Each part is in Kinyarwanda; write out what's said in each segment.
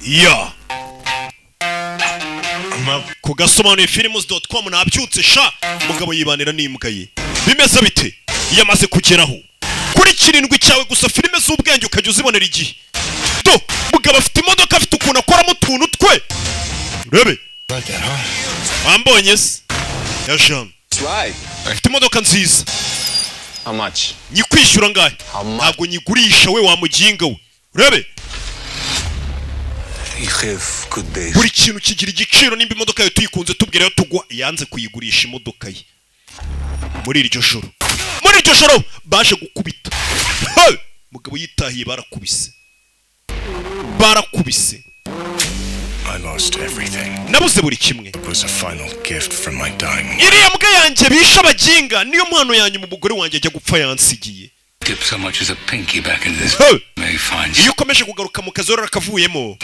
ya ku gasobanuye films.com nabyutse sha mugabo yibanira n'imbwa ye bimeze bite yamaze kugeraho kuri kirindwi cyawe gusa filime z'ubwenge ukajya uzibonera igihe do mugabo afite imodoka afite ukuntu akoramo utuntu twe urebe wambonye se ya Jean afite imodoka nziza how much nyikwishyura ngahe ntabwo nyigurisha we wamuginga we urebe buri kintu kigira igiciro nimba imodoka yawe tuyikunze tubwira yo tugwa yanze kuyigurisha imodoka ye muri iryo joro baje gukubita mugabo yitahiye barakubise I lost everything. Nabuze buri kimwe. It was a final gift from my dying wife. Iriya mbwa yanjye bisha abaginga niyo mpano yanyu mu mugore wanjye ajya gupfa yansigiye. Dip so much as a pinky back in this. May find. Iyo ukomeje kugaruka mu kazorora kavuyemo.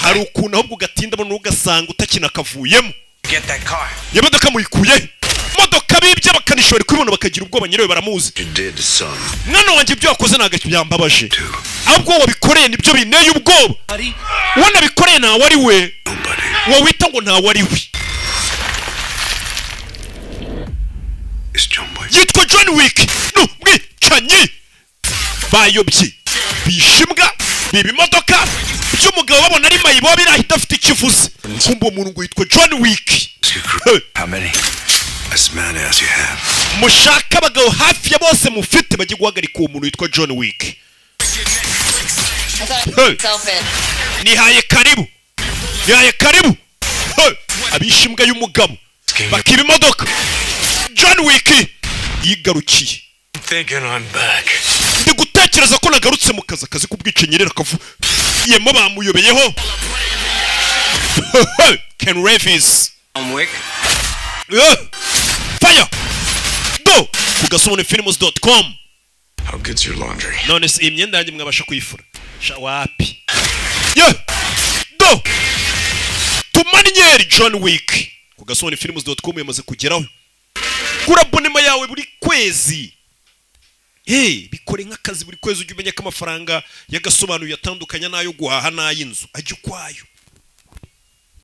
Hari ukuntu ahubwo ugatindamo n'ugasanga utakina kavuyemo. Get that car. Yamodoka muyikuye. Modoka bibye bakanishobora kwibona bakagira ubwoba nyirewe baramuzi. Mwana wanjye ibyo wakoze nagacyo byambabaje. Ahubwo wabikoreye nibyo bineye ubwoba. Wana bikoreye ntawe ari we. Wawita ngo ntawe ari we. Yitwa John Wick. No, mwicanyi. Bayobye. Bishimbwa. Biba imodoka. By'umugabo babona ari mayibo birahita afite ikivuze. Kumba umuntu ngo yitwa John Wick. How many? As many as you have. Mushaka abagabo hafi ya bose mufite bajye guhagarika uwo muntu witwa John Wick. Nihaye karibu. Abishimbwa y'umugabo bakiba imodoka. John Wick yigarukiye. Thinking I'm back. Ndi gutekereza ko nagarutse mu kazi kubwicenyerera kavu. Yemo bamuyobeyeho. Ken Reeves. Wick. Fire. Do kugasomone films.com. How good's your laundry? None se imyenda yanjye mwabasha kuyifura. Sha wapi. Do tumaninyeri John Wick. Kugasomone films.com yamaze kugeraho. Kura abonema yawe buri kwezi. Bikore nk'akazi buri kwezi ujye umenya ko amafaranga y'agasobanuye atandukanye nayo guhaha n'ay'inzu ajye ukwayo.